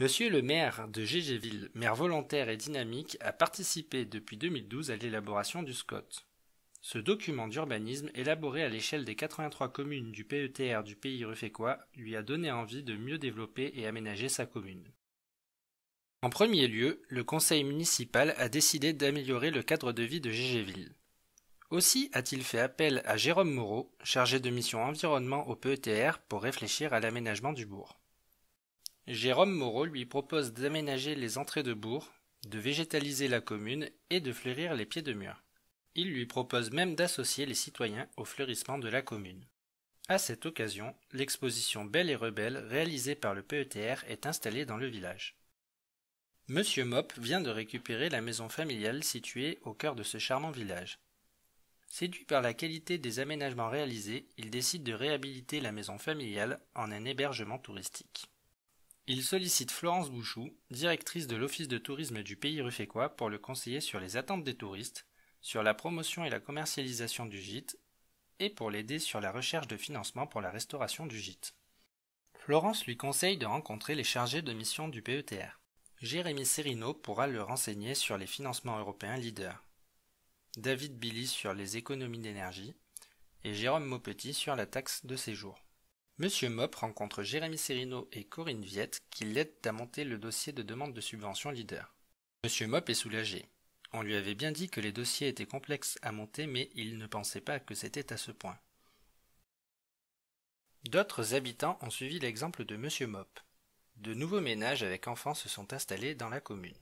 Monsieur le maire de Gégéville, maire volontaire et dynamique, a participé depuis 2012 à l'élaboration du SCOT. Ce document d'urbanisme, élaboré à l'échelle des 83 communes du PETR du pays ruffécois, lui a donné envie de mieux développer et aménager sa commune. En premier lieu, le conseil municipal a décidé d'améliorer le cadre de vie de Gégéville. Aussi a-t-il fait appel à Jérôme Moreau, chargé de mission environnement au PETR, pour réfléchir à l'aménagement du bourg. Jérôme Moreau lui propose d'aménager les entrées de bourg, de végétaliser la commune et de fleurir les pieds de mur. Il lui propose même d'associer les citoyens au fleurissement de la commune. À cette occasion, l'exposition Belle et Rebelle réalisée par le PETR est installée dans le village. Monsieur Mop vient de récupérer la maison familiale située au cœur de ce charmant village. Séduit par la qualité des aménagements réalisés, il décide de réhabiliter la maison familiale en un hébergement touristique. Il sollicite Florence Bouchou, directrice de l'Office de tourisme du pays ruffécois, pour le conseiller sur les attentes des touristes, sur la promotion et la commercialisation du gîte, et pour l'aider sur la recherche de financement pour la restauration du gîte. Florence lui conseille de rencontrer les chargés de mission du PETR. Jérémy Serino pourra le renseigner sur les financements européens leaders, David Billy sur les économies d'énergie et Jérôme Maupetit sur la taxe de séjour. Monsieur Mop rencontre Jérémy Serino et Corinne Viette qui l'aident à monter le dossier de demande de subvention leader. Monsieur Mop est soulagé. On lui avait bien dit que les dossiers étaient complexes à monter, mais il ne pensait pas que c'était à ce point. D'autres habitants ont suivi l'exemple de Monsieur Mop. De nouveaux ménages avec enfants se sont installés dans la commune.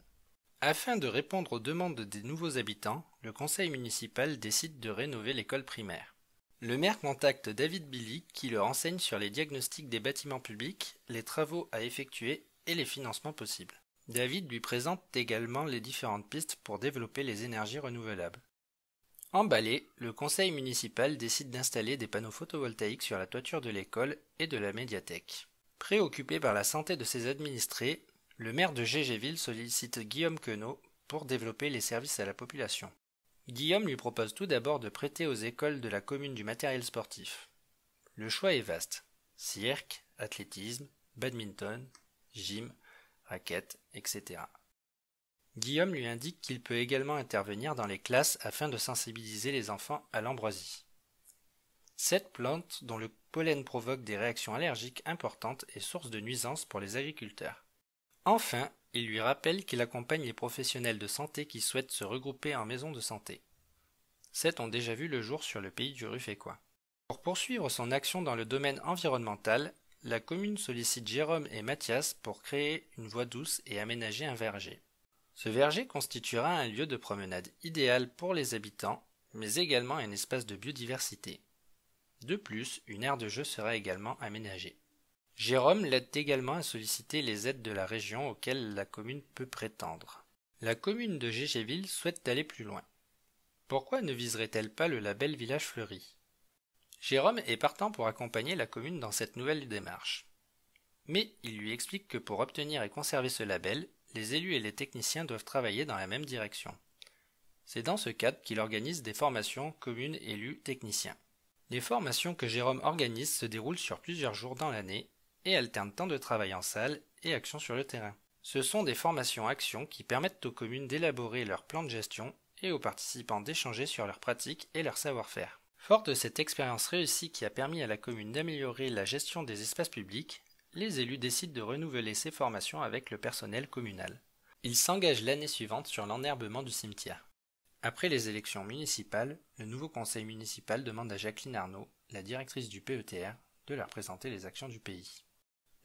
Afin de répondre aux demandes des nouveaux habitants, le conseil municipal décide de rénover l'école primaire. Le maire contacte David Billy qui le renseigne sur les diagnostics des bâtiments publics, les travaux à effectuer et les financements possibles. David lui présente également les différentes pistes pour développer les énergies renouvelables. Emballé, le conseil municipal décide d'installer des panneaux photovoltaïques sur la toiture de l'école et de la médiathèque. Préoccupé par la santé de ses administrés, le maire de Gégéville sollicite Guillaume Queneau pour développer les services à la population. Guillaume lui propose tout d'abord de prêter aux écoles de la commune du matériel sportif. Le choix est vaste: cirque, athlétisme, badminton, gym, raquettes, etc. Guillaume lui indique qu'il peut également intervenir dans les classes afin de sensibiliser les enfants à l'ambroisie. Cette plante, dont le pollen provoque des réactions allergiques importantes, est source de nuisances pour les agriculteurs. Enfin, il lui rappelle qu'il accompagne les professionnels de santé qui souhaitent se regrouper en maison de santé. 7 ont déjà vu le jour sur le pays du Ruffécois. Pour poursuivre son action dans le domaine environnemental, la commune sollicite Jérôme et Mathias pour créer une voie douce et aménager un verger. Ce verger constituera un lieu de promenade idéal pour les habitants, mais également un espace de biodiversité. De plus, une aire de jeu sera également aménagée. Jérôme l'aide également à solliciter les aides de la région auxquelles la commune peut prétendre. La commune de Gégéville souhaite aller plus loin. Pourquoi ne viserait-elle pas le label Village Fleuri? Jérôme est partant pour accompagner la commune dans cette nouvelle démarche. Mais il lui explique que pour obtenir et conserver ce label, les élus et les techniciens doivent travailler dans la même direction. C'est dans ce cadre qu'il organise des formations communes élus techniciens. Les formations que Jérôme organise se déroulent sur plusieurs jours dans l'année et alternent temps de travail en salle et action sur le terrain. Ce sont des formations-actions qui permettent aux communes d'élaborer leur plan de gestion et aux participants d'échanger sur leurs pratiques et leur savoir-faire. Fort de cette expérience réussie qui a permis à la commune d'améliorer la gestion des espaces publics, les élus décident de renouveler ces formations avec le personnel communal. Ils s'engagent l'année suivante sur l'enherbement du cimetière. Après les élections municipales, le nouveau conseil municipal demande à Jacqueline Arnaud, la directrice du PETR, de leur présenter les actions du pays.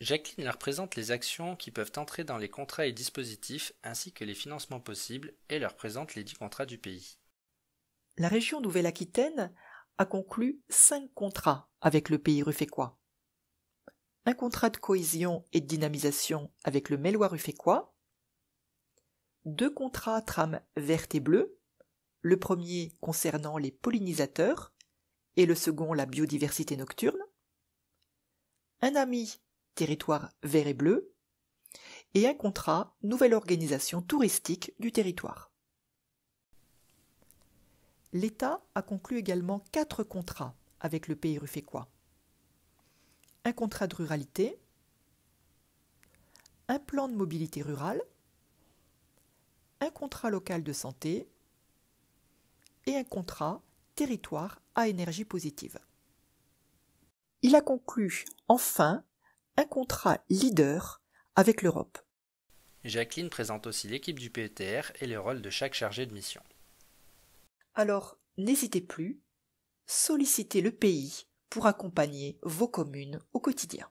Jacqueline leur présente les actions qui peuvent entrer dans les contrats et dispositifs ainsi que les financements possibles et leur présente les 10 contrats du pays. La région Nouvelle-Aquitaine a conclu 5 contrats avec le pays ruffécois. Un contrat de cohésion et de dynamisation avec le Mélois ruffécois, 2 contrats trame verte et bleue, le premier concernant les pollinisateurs et le second la biodiversité nocturne, un ami territoire vert et bleu et un contrat nouvelle organisation touristique du territoire. L'État a conclu également 4 contrats avec le pays ruffécois. Un contrat de ruralité, un plan de mobilité rurale, un contrat local de santé et un contrat territoire à énergie positive. Il a conclu enfin un contrat leader avec l'Europe. Jacqueline présente aussi l'équipe du PETR et les rôles de chaque chargé de mission. Alors, n'hésitez plus, sollicitez le pays pour accompagner vos communes au quotidien.